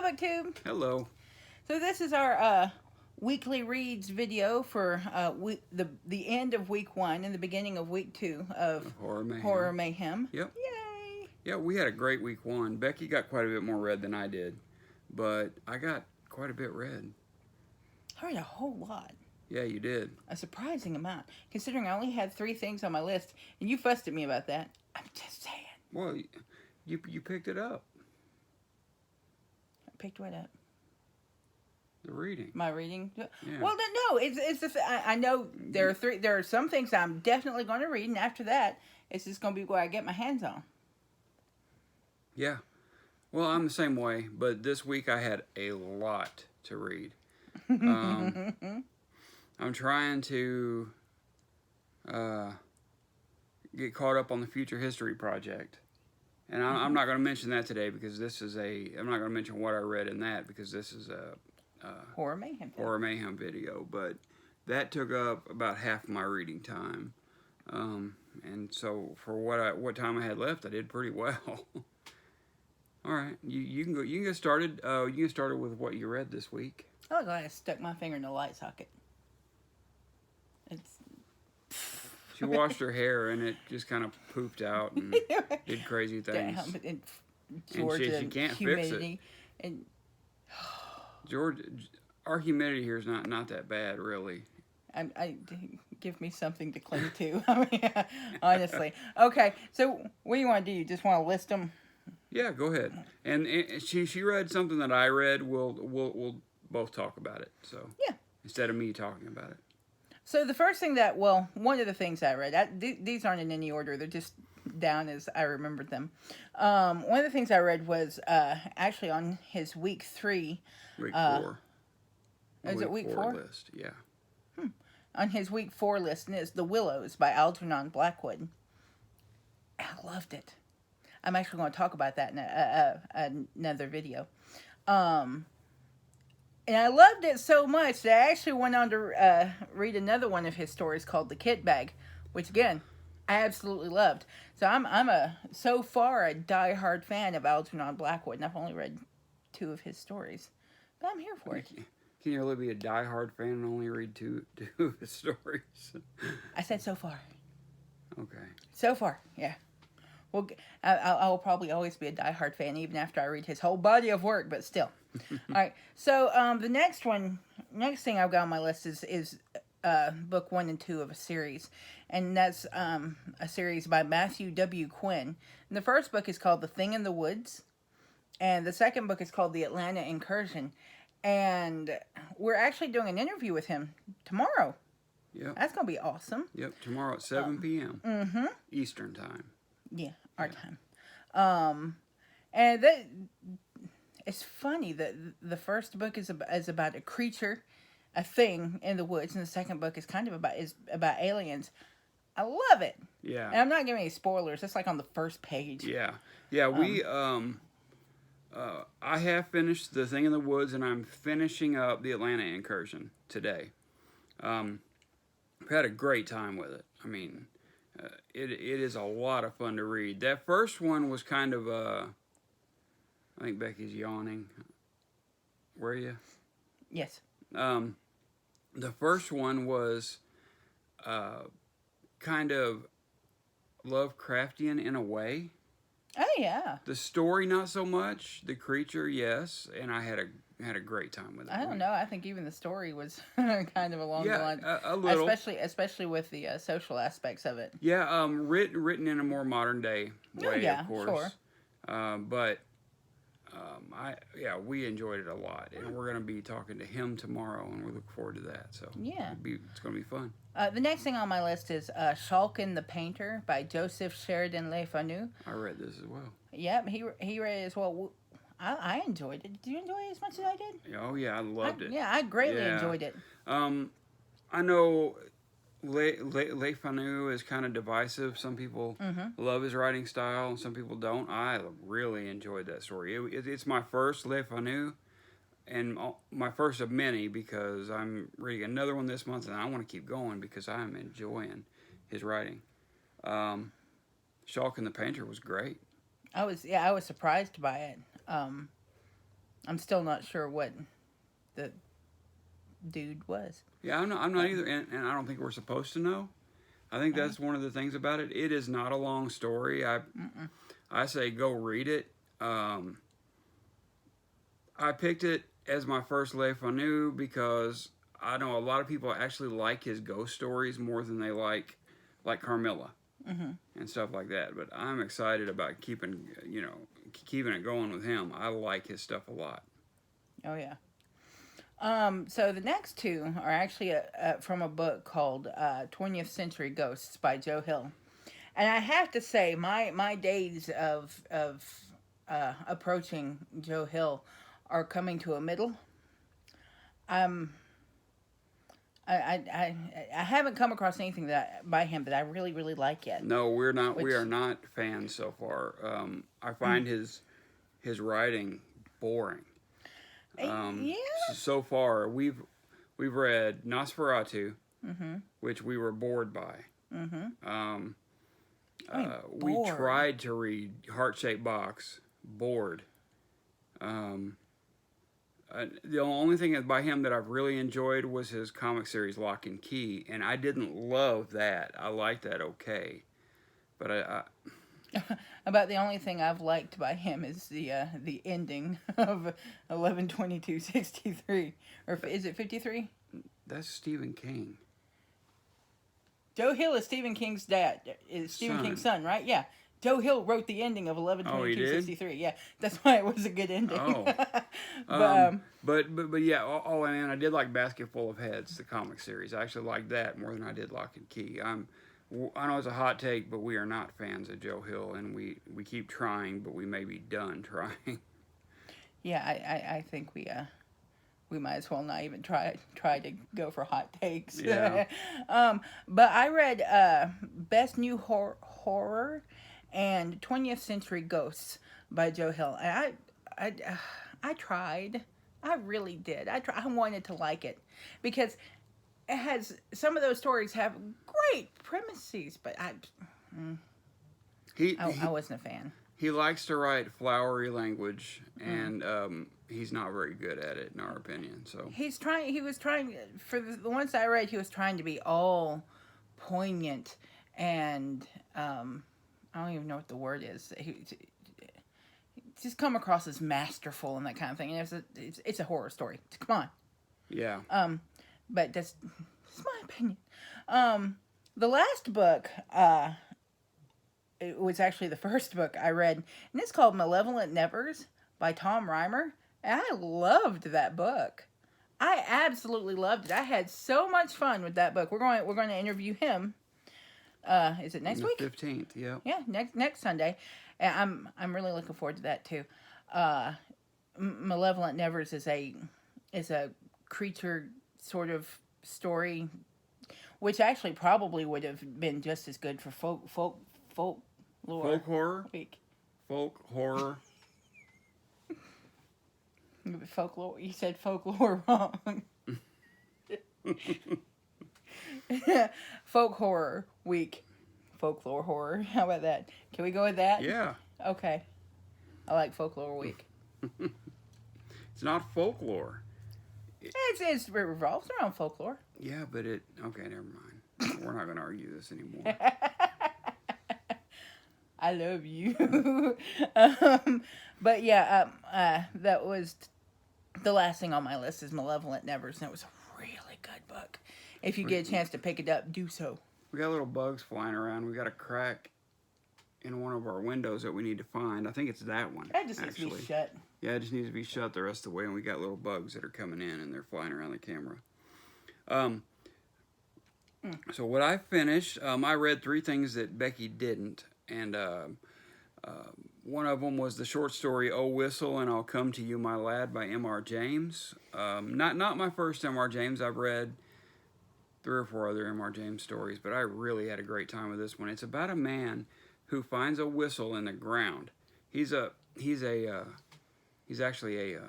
BookTube. Hello. So this is our weekly reads video for the end of week 1 and the beginning of week 2 of Horror Mayhem. Yep. Yay! Yeah, we had a great week 1. Becky got quite a bit more read than I did, but I got quite a bit read. I read a whole lot. Yeah, you did. A surprising amount, considering I only had 3 things on my list, and you fussed at me about that. I'm just saying. Well, you picked it up. I picked what up? The reading. My reading. Yeah. Well, no, it's the. I know there are 3. There are some things I'm definitely going to read, and after that, it's just going to be what I get my hands on. Yeah. Well, I'm the same way, but this week I had a lot to read. I'm trying to get caught up on the Future History Project. And I'm not going to mention that today because this is I'm not going to mention what I read in that because this is a Horror Mayhem. Horror Mayhem video. But that took up about half my reading time. And so for what time I had left, I did pretty well. All right, you can go. You can get started. You can get started with what you read this week. Oh, glad I stuck my finger in the light socket. She washed her hair and it just kind of pooped out and did crazy things. And Georgia, she can't humidity, fix it. And our humidity here is not that bad, really. I give me something to cling to. I mean, honestly. Okay, so what do you want to do? You just want to list them? Yeah, go ahead. And she read something that I read. We'll both talk about it. So yeah, instead of me talking about it. So the first thing one of the things I read, these aren't in any order. They're just down as I remembered them. One of the things I read was actually on his week 3. Week 4. Is it week 4? List, yeah. On his week 4 list, and it's The Willows by Algernon Blackwood. I loved it. I'm actually going to talk about that in another video. And I loved it so much that I actually went on to read another one of his stories called The Kit Bag, which again, I absolutely loved. So I'm so far a diehard fan of Algernon Blackwood, and I've only read 2 of his stories, but I'm here for it. Can you really be a diehard fan and only read two of his stories? I said so far. Okay. So far, yeah. Well, I will probably always be a diehard fan even after I read his whole body of work, but still. All right. So the next thing I've got on my list is book 1 and 2 of a series, and that's a series by Matthew W. Quinn. And the first book is called The Thing in the Woods, and the second book is called The Atlanta Incursion. And we're actually doing an interview with him tomorrow. Yep. That's gonna be awesome. Yep. Tomorrow at 7 p.m. Mm-hmm. Eastern time. Yeah, our time. And it's funny that the first book is about a creature, a thing in the woods, and the second book is about aliens. I love it. Yeah. And I'm not giving any spoilers. It's like on the first page. Yeah. Yeah. We I have finished The Thing in the Woods, and I'm finishing up The Atlanta Incursion today. I've had a great time with it. I mean. It is a lot of fun to read. That first one was kind of, I think Becky's yawning. Were you? Yes. The first one was kind of Lovecraftian in a way. Oh, yeah. The story, not so much. The creature, yes. And I had a great time with it. I don't know. I think even the story was kind of along the lines. A little. Especially with the social aspects of it. Yeah, written in a more modern day way, of course. Sure. But we enjoyed it a lot, and we're going to be talking to him tomorrow, and we look forward to that. So yeah, it's going to be fun. The next thing on my list is Shulkin the Painter by Joseph Sheridan Leffenu. I read this as well. Yep, he read it as well. I enjoyed it. Did you enjoy it as much as I did? Oh, yeah, I loved it. Yeah, I greatly enjoyed it. I know Leffenu is kind of divisive. Some people love his writing style, and some people don't. I really enjoyed that story. It's my first Leffenu, and my first of many, because I'm reading another one this month, and I want to keep going because I'm enjoying his writing. Shulkin the Painter was great. I was surprised by it. I'm still not sure what the dude was. Yeah, I'm not either, and I don't think we're supposed to know. I think that's one of the things about it. It is not a long story. I say go read it. I picked it as my first Leffenu because I know a lot of people actually like his ghost stories more than they like Carmilla and stuff like that. But I'm excited about keeping it going with him. I like his stuff a lot. Oh yeah. So the next two are actually from a book called 20th Century Ghosts by Joe Hill. And I have to say, my days of approaching Joe Hill are coming to a middle. I haven't come across anything by him that I really, really like yet. No, we're not. We are not fans so far. I find his writing boring. Yeah. So far, we've read Nosferatu, which we were bored by. We tried to read Heart-Shaped Box, bored. The only thing by him that I've really enjoyed was his comic series Lock and Key, and I didn't love that. I liked that okay, but I About the only thing I've liked by him is the ending of 11/22/63, or is it 53? That's Stephen King. Joe Hill is Stephen King's dad. Is Stephen King's son, right? Yeah. Joe Hill wrote the ending of 11/22/63. Yeah, that's why it was a good ending. Oh, but yeah. Oh, and I did like Basket Full of Heads, the comic series. I actually liked that more than I did Lock and Key. I know it's a hot take, but we are not fans of Joe Hill, and we keep trying, but we may be done trying. Yeah, I think we might as well not even try to go for hot takes. Yeah. But I read Best New Horror and 20th Century Ghosts by Joe Hill, and I tried. I really did. I wanted to like it because it has some of those stories have great premises, but I wasn't a fan. He likes to write flowery language, and he's not very good at it, in our opinion. So he was trying for the ones I read. He was trying to be all poignant and I don't even know what the word is. He just come across as masterful and that kind of thing. And it's a horror story. Come on. Yeah. But that's my opinion. The last book, it was actually the first book I read, and it's called Malevolent Nevers by Tom Reimer. And I loved that book. I absolutely loved it. I had so much fun with that book. We're going to interview him. Is it next week? 15th, yeah. Yeah, next Sunday. And I'm really looking forward to that too. Malevolent Nevers is a creature sort of story, which actually probably would have been just as good for folklore. Folk horror? Week. Folk horror. Folklore. You said folklore wrong. Folk horror week. Folklore horror. How about that? Can we go with that? Yeah. Okay. I like folklore week. It's not folklore. It revolves around folklore. Yeah, but okay, never mind. We're not going to argue this anymore. I love you. But yeah, that was the last thing on my list is Malevolent Nevers, and it was a really good book. If you get a chance to pick it up, do so. We got little bugs flying around. We got a crack in one of our windows that we need to find. I think it's that one. That just needs to be shut. Yeah, it just needs to be shut the rest of the way, and we got little bugs that are coming in, and they're flying around the camera. So what I finished, I read 3 things that Becky didn't, and one of them was the short story "Oh Whistle and I'll Come to You, My Lad" by M.R. James. Not my first M.R. James. I've read 3 or 4 other M.R. James stories, but I really had a great time with this one. It's about a man who finds a whistle in the ground. He's actually a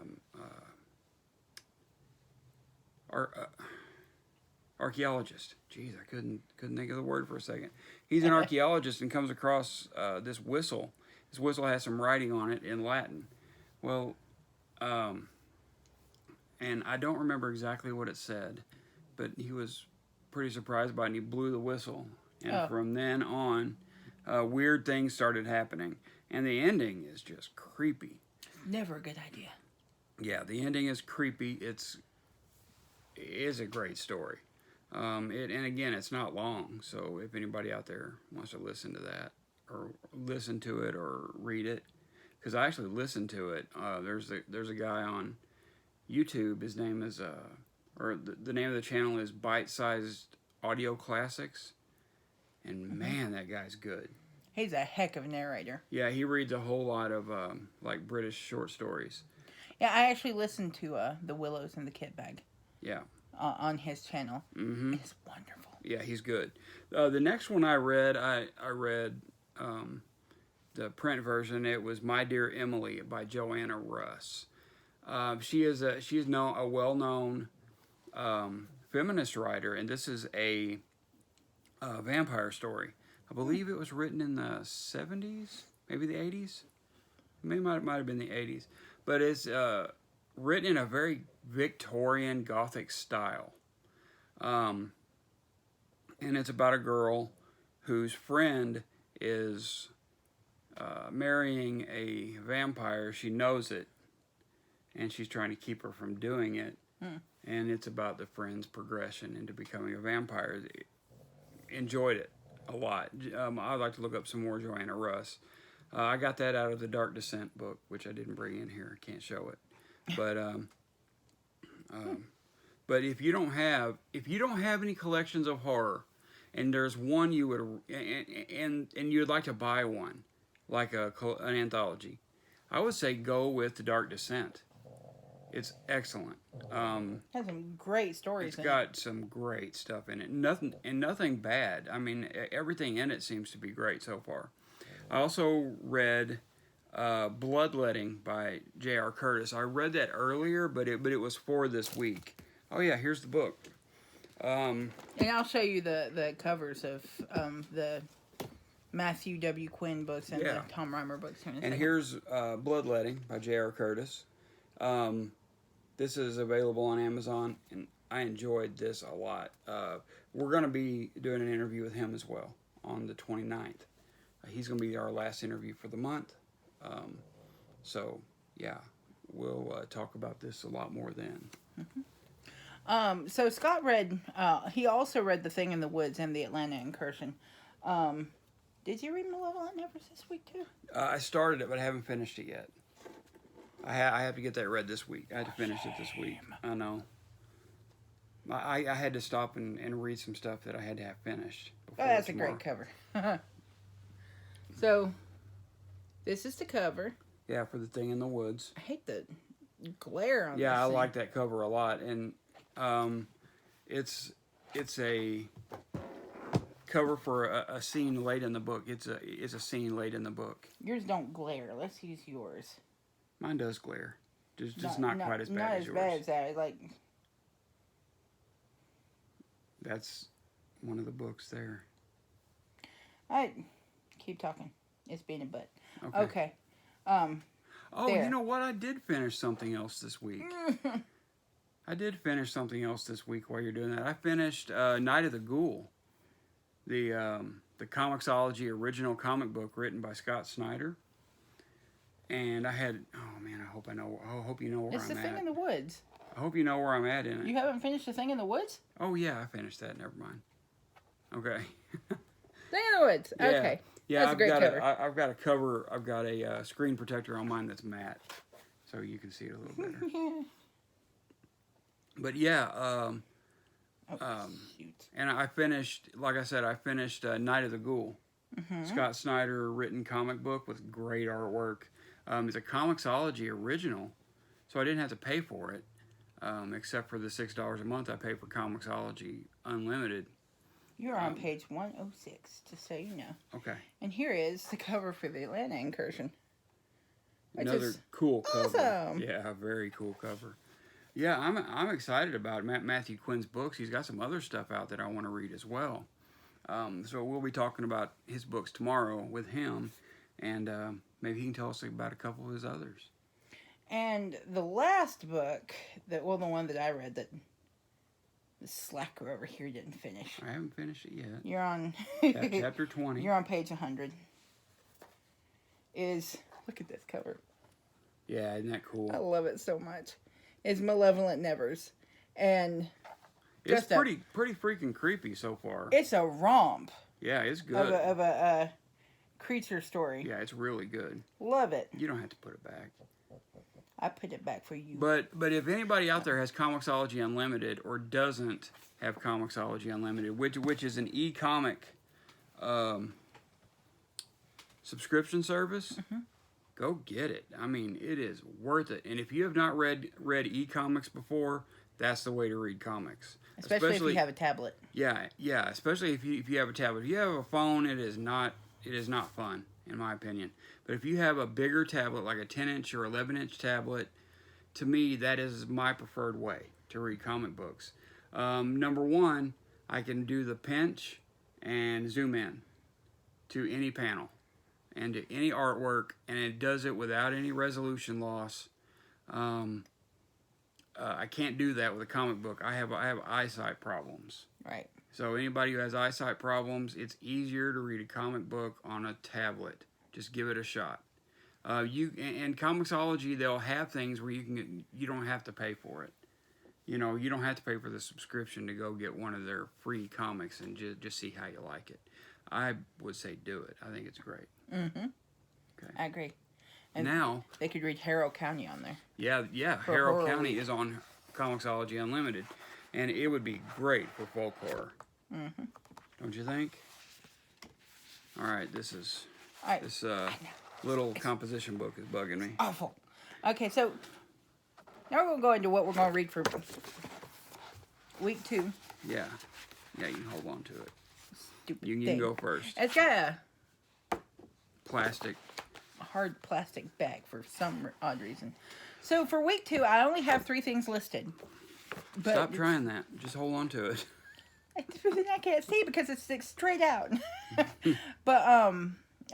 archaeologist. Jeez, I couldn't think of the word for a second. He's an archaeologist and comes across this whistle. This whistle has some writing on it in Latin. Well, and I don't remember exactly what it said, but he was pretty surprised by it, and he blew the whistle. And from then on, weird things started happening. And the ending is just creepy. Never a good idea. Yeah, the ending is creepy. It is a great story. And again, it's not long. So if anybody out there wants to listen to that, or listen to it, or read it, because I actually listened to it. There's a guy on YouTube. His name is or the name of the channel is Bite-Sized Audio Classics. And man, that guy's good. He's a heck of a narrator. Yeah, he reads a whole lot of like British short stories. Yeah, I actually listened to The Willows and the Kit Bag. Yeah. On his channel. Mm-hmm. It's wonderful. Yeah, he's good. The next one I read, I read the print version. It was My Dear Emily by Joanna Russ. She is a well-known feminist writer, and this is a vampire story. I believe it was written in the 70s, maybe the 80s. Maybe might have been the 80s. But it's written in a very Victorian Gothic style. And it's about a girl whose friend is marrying a vampire. She knows it, and she's trying to keep her from doing it. And it's about the friend's progression into becoming a vampire. Enjoyed it a lot. I'd like to look up some more Joanna Russ. I got that out of the Dark Descent book, which I didn't bring in here. Can't show it. But if you don't have any collections of horror, and there's one you would and you'd like to buy one, like an anthology, I would say go with the Dark Descent. It's excellent. Has some great stories. It's got some great stuff in it. Nothing bad. I mean, everything in it seems to be great so far. I also read Bloodletting by J.R. Curtis. I read that earlier, but it was for this week. Oh yeah, here's the book. And I'll show you the covers of the Matthew W. Quinn books and the Tom Reimer books. And here's Bloodletting by J.R. Curtis. This is available on Amazon, and I enjoyed this a lot. We're going to be doing an interview with him as well on the 29th. He's going to be our last interview for the month. So, yeah, we'll talk about this a lot more then. Mm-hmm. So Scott read, he also read The Thing in the Woods and the Atlanta Incursion. Did you read Malevolent Nevers this week too? I started it, but I haven't finished it yet. I have to get that read this week. I had to finish it this week. I know. I had to stop and read some stuff that I had to have finished. Oh, that's tomorrow. A great cover. So, this is the cover. Yeah, for The Thing in the Woods. I hate the glare on this I thing. like that cover a lot. And it's a cover for a scene late in the book. It's a scene late in the book. Yours don't glare. Let's use yours. Mine does glare. Just not quite as bad as yours. Not as bad as that. Like, that's one of the books there. I keep talking. It's being a butt. Okay. Oh, there. You know what? I did finish something else this week. I did finish something else this week while you're doing that. I finished Night of the Ghoul, the Comixology original comic book written by Scott Snyder. And I had, oh man, I hope you know where I'm at. It's The Thing in the Woods. I hope you know where I'm at in it. You haven't finished The Thing in the Woods? Oh yeah, I finished that. Never mind. Okay. Thing in the Woods. Yeah. Okay. Yeah, that's a great cover. I've got a cover. I've got a screen protector on mine that's matte, so you can see it a little better. But yeah, and I finished, like I said, Night of the Ghoul. Mm-hmm. Scott Snyder written comic book with great artwork. It's a Comixology original, so I didn't have to pay for it, except for the $6 a month I pay for Comixology Unlimited. You're on page 106, just so you know. Okay. And here is the cover for the Atlanta Incursion. Another cool cover. Awesome. Yeah, very cool cover. Yeah, I'm excited about Matthew Quinn's books. He's got some other stuff out that I want to read as well. So we'll be talking about his books tomorrow with him, and maybe he can tell us about a couple of his others. And the last book, the one that I read that the slacker over here didn't finish. I haven't finished it yet. You're on chapter 20. You're on page 100. Look at this cover. Yeah, isn't that cool? I love it so much. It's Malevolent Nevers, and it's pretty freaking creepy so far. It's a romp. Yeah, it's good. Of a creature story. Yeah, it's really good. Love it. You don't have to put it back. I put it back for you. But if anybody out there has Comixology Unlimited or doesn't have Comixology Unlimited, which is an e-comic subscription service, go get it. I mean, it is worth it. And if you have not read e-comics before, that's the way to read comics. Especially if you have a tablet. Yeah. Especially if you have a tablet. If you have a phone, it is not fun, in my opinion. But if you have a bigger tablet, like a 10-inch or 11-inch tablet, to me, that is my preferred way to read comic books. Number one, I can do the pinch and zoom in to any panel and to any artwork, and it does it without any resolution loss. I can't do that with a comic book. I have eyesight problems. Right. So anybody who has eyesight problems, it's easier to read a comic book on a tablet. Just give it a shot. And Comixology, they'll have things where you don't have to pay for it. You know, you don't have to pay for the subscription to go get one of their free comics and just see how you like it. I would say do it. I think it's great. Mm-hmm. Okay. I agree. And now they could read Harrow County on there. Yeah. Harrow County is on Comixology Unlimited, and it would be great for folk horror. Mm-hmm. Don't you think? All right, this It's little composition book is bugging me. Awful. Okay, so now we're gonna go into what we're gonna read for week 2. Yeah, you can hold on to it. Stupid You thing. can go first. It's got a Plastic. hard plastic bag for some odd reason. So for week 2, I only have 3 things listed. But Stop trying that. Just hold on to it. I can't see because it's sticks straight out. But I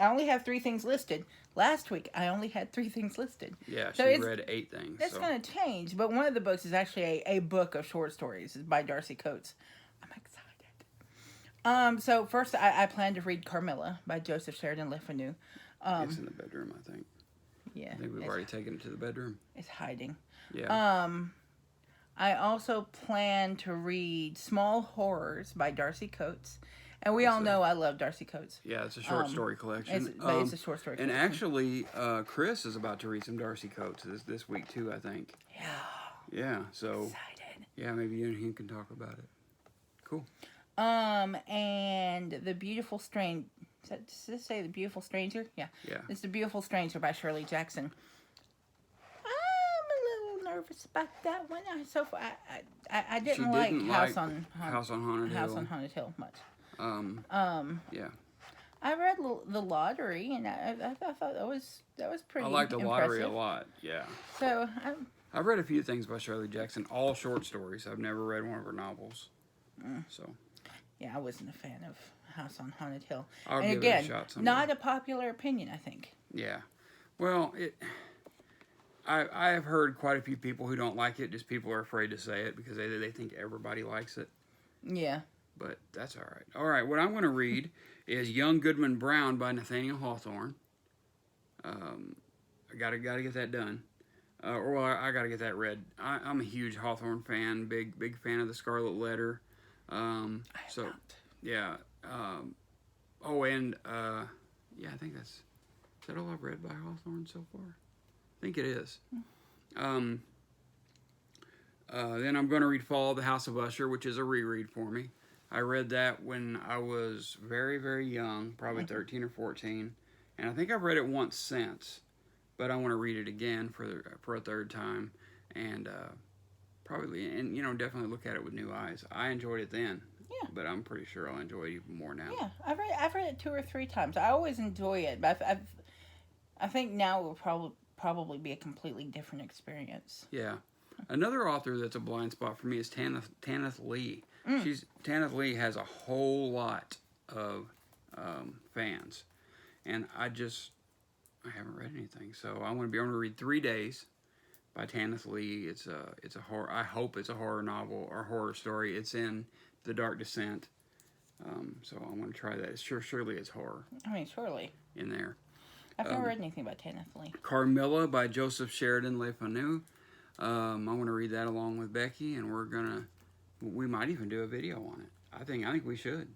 only have 3 things listed. Last week I only had 3 things listed. Yeah, So she read 8 things. That's going to change. But one of the books is actually a book of short stories. It's by Darcy Coates. I'm excited. So first I plan to read Carmilla by Joseph Sheridan Leffenu. It's in the bedroom, I think. Yeah. I think we've already taken it to the bedroom. It's hiding. Yeah. I also plan to read Small Horrors by Darcy Coates. And we all know I love Darcy Coates. Yeah, it's a short story collection. It's a short story collection. And actually, Chris is about to read some Darcy Coates this week, too, I think. Yeah. Yeah, so... Excited. Yeah, maybe you and him can talk about it. Cool. And The Beautiful Stranger... Does this say The Beautiful Stranger? Yeah. Yeah. It's The Beautiful Stranger by Shirley Jackson. I'm a little nervous about that one. I didn't like House on Haunted Hill much. Yeah. I read The Lottery, and I thought that was pretty. I like The Lottery a impressive. lot. Yeah. So I've read a few things by Shirley Jackson, all short stories. I've never read one of her novels. So. Yeah, I wasn't a fan of House on Haunted Hill. I'll and give again, it a shot someday. not a popular opinion, I think. Yeah. Well, I have heard quite a few people who don't like it. Just people are afraid to say it because they think everybody likes it. Yeah. But that's all right. All right, what I'm going to read is Young Goodman Brown by Nathaniel Hawthorne. I gotta get that done. I gotta get that read. I'm a huge Hawthorne fan. Big fan of the Scarlet Letter. Yeah. Yeah, I think is that all I've read by Hawthorne so far? I think it is. Then I'm going to read Fall of the House of Usher, which is a reread for me. I read that when I was very, very young, probably 13 or 14, and I think I've read it once since, but I want to read it again for a third time, and definitely look at it with new eyes. I enjoyed it then. Yeah. But I'm pretty sure I'll enjoy it even more now. Yeah, I've read it 2 or 3 times. I always enjoy it, but I think now it will probably be a completely different experience. Yeah. Another author that's a blind spot for me is Tanith Lee. Tanith Lee has a whole lot of fans, and I haven't read anything. So I'm going to read 3 Days, by Tanith Lee. It's a horror. I hope it's a horror novel or horror story. It's in The Dark Descent. So I want to try that. Surely it's horror. I mean, surely. In there. I've never read anything about Tanith Lee. Carmilla by Joseph Sheridan Leffenu. I want to read that along with Becky, and we might even do a video on it. I think we should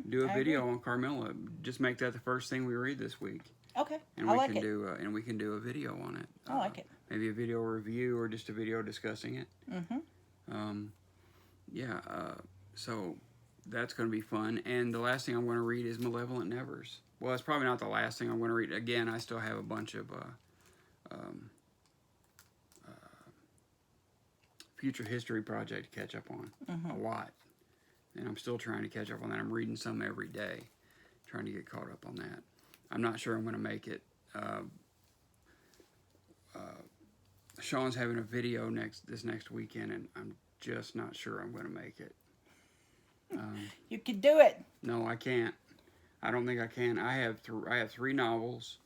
do a video on Carmilla. Just make that the first thing we read this week. Okay, and we can do a video on it. I like it. Maybe a video review or just a video discussing it. So that's going to be fun. And the last thing I'm going to read is Malevolent Nevers. Well, it's probably not the last thing I'm going to read. Again, I still have a bunch of future history project to catch up on. A lot. And I'm still trying to catch up on that. I'm reading some every day, trying to get caught up on that. I'm not sure I'm going to make it. Shawn's having a video this next weekend, and I'm just not sure I'm going to make it. You can do it. No, I can't. I don't think I can. I have 3 novels.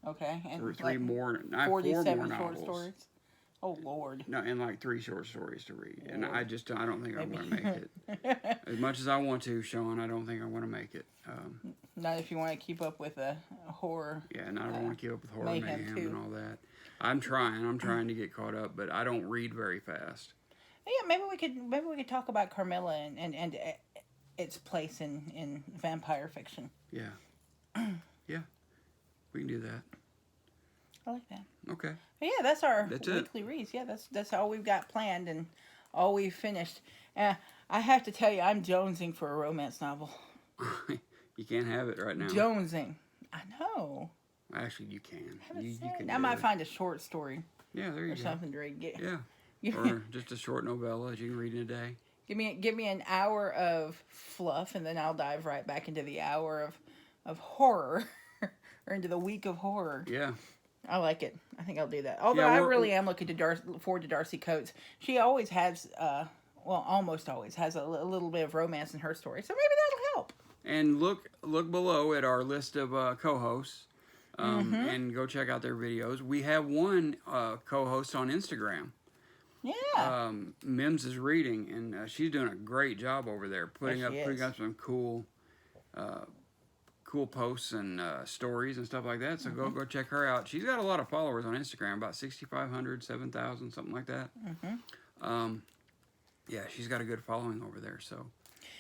Okay, and three more. I have 47 4 more short novels. Stories. Oh Lord. No, and like 3 short stories to read, and I don't think I'm going to make it. As much as I want to, Shawn, I don't think I'm going to make it. Not if you want to keep up with a horror. Yeah, and I don't want to keep up with horror, Mayhem mayhem too. and all that. I'm trying to get caught up, but I don't read very fast. Yeah, maybe we could talk about Carmilla and its place in vampire fiction. Yeah. Yeah. We can do that. I like that. Okay. But yeah, that's our That's weekly reads. Yeah, that's all we've got planned and all we've finished. I have to tell you, I'm jonesing for a romance novel. You can't have it right now. Jonesing. I know. Actually, you can. You can I might find a short story. Yeah, there you or go. something to read. Yeah. Or just a short novella that you can read in a day. Give me an hour of fluff, and then I'll dive right back into the hour of horror, or into the week of horror. Yeah. I like it. I think I'll do that. Although I really am looking forward to Darcy Coates. She always has, almost always has a little bit of romance in her story, so maybe that'll help. And look below at our list of co-hosts, and go check out their videos. We have one co-host on Instagram. Yeah. Mims is reading, and she's doing a great job over there, putting up some cool posts and stories and stuff like that. So go check her out. She's got a lot of followers on Instagram, about 6,500, 7,000, something like that. Yeah, she's got a good following over there. So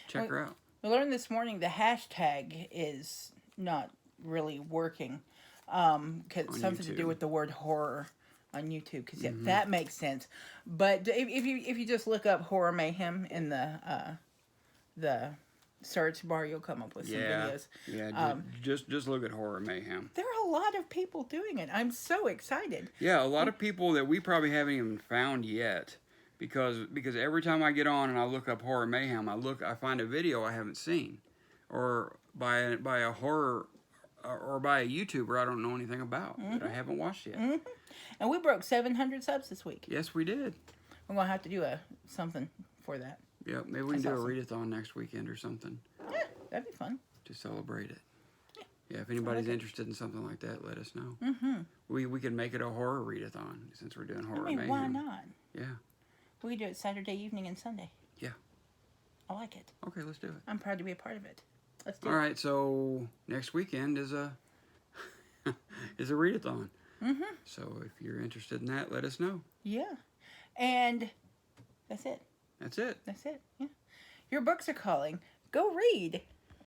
check her out. We learned this morning the hashtag is not really working, because something to do with the word horror on YouTube. Because that makes sense. But if you just look up horror mayhem in the search bar, you'll come up with some videos. Yeah, just look at horror mayhem. There are a lot of people doing it. I'm so excited. Yeah, a lot of people that we probably haven't even found yet. Because every time I get on and I look up horror mayhem, I find a video I haven't seen, or by a horror, or by a YouTuber I don't know anything about that I haven't watched yet. And we broke 700 subs this week. Yes, we did. We're gonna have to do something for that. Yeah, maybe we can do a readathon next weekend or something. Yeah, that'd be fun to celebrate it. Yeah, if anybody's interested in something like that, let us know. We can make it a horror readathon since we're doing horror mayhem. Why not? Yeah. We could do it Saturday evening and Sunday. Yeah. I like it. Okay, let's do it. I'm proud to be a part of it. Let's do it. All right, so next weekend is a readathon. So if you're interested in that, let us know. Yeah. And that's it. That's it. That's it. Yeah. Your books are calling. Go read.